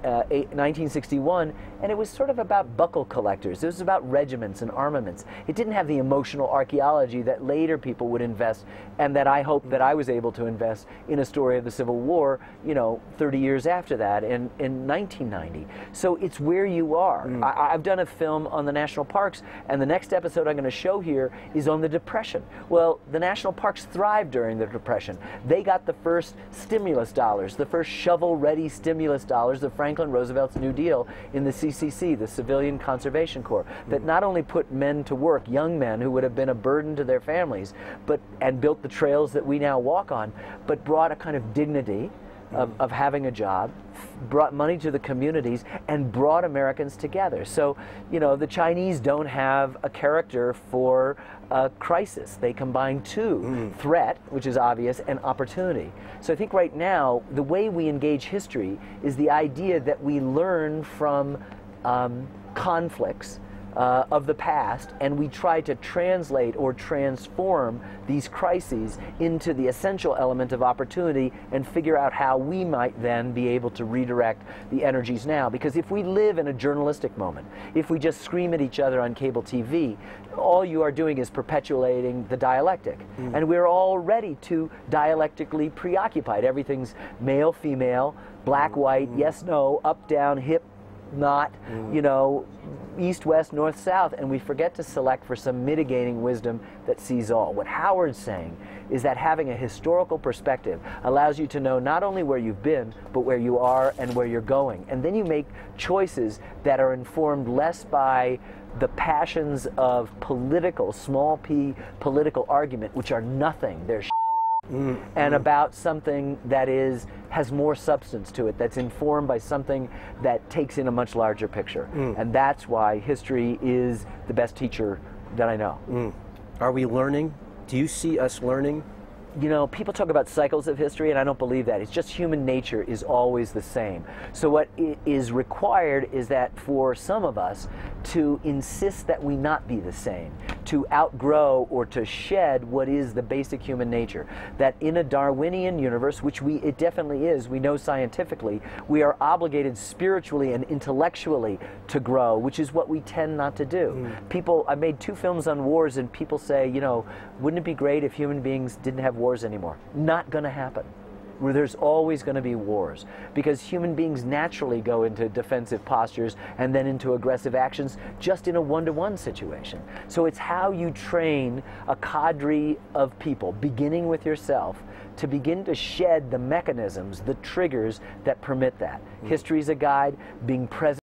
1961, and it was sort of about buckle collectors. It was about regiments and armaments. It didn't have the emotional archaeology that later people would invest, and that I hope that I was able to invest in a story of the Civil War, you know, 30 years after that, in 1990. So it's where you are. I've done a film on the national parks, and the next episode I'm going to show here is on the Depression. Well, the national parks thrived during the Depression. They got the first stimulus dollars, the first shovel-ready stimulus dollars of Franklin Roosevelt's New Deal in the CCC, the Civilian Conservation Corps, that not only put men to work, young men who would have been a burden to their families, and built the trails that we now walk on, but brought a kind of dignity of having a job, brought money to the communities, and brought Americans together. So, you know, the Chinese don't have a character for a crisis. They combine two, threat, which is obvious, and opportunity. So I think right now, the way we engage history is the idea that we learn from conflicts of the past, and we try to translate or transform these crises into the essential element of opportunity and figure out how we might then be able to redirect the energies now. Because if we live in a journalistic moment, if we just scream at each other on cable TV, all you are doing is perpetuating the dialectic. And we're already too dialectically preoccupied. Everything's male, female, black, white, yes, no, up, down, hip, not, you know, east, west, north, south, and we forget to select for some mitigating wisdom that sees all. What Howard's saying is that having a historical perspective allows you to know not only where you've been, but where you are and where you're going. And then you make choices that are informed less by the passions of political, small p, political argument, which are nothing. They're and about something that has more substance to it, that's informed by something that takes in a much larger picture. And that's why history is the best teacher that I know. Are we learning? Do you see us learning? You know, people talk about cycles of history, and I don't believe that. It's just human nature is always the same. So what is required is that for some of us to insist that we not be the same, to outgrow or to shed what is the basic human nature. That in a Darwinian universe, which it definitely is, we know scientifically, we are obligated spiritually and intellectually to grow, which is what we tend not to do. I made 2 films on wars, and people say, you know, wouldn't it be great if human beings didn't have wars anymore? Not going to happen. Where there's always going to be wars, because human beings naturally go into defensive postures and then into aggressive actions just in a one-to-one situation. So it's how you train a cadre of people, beginning with yourself, to begin to shed the mechanisms, the triggers that permit that. History is a guide, being present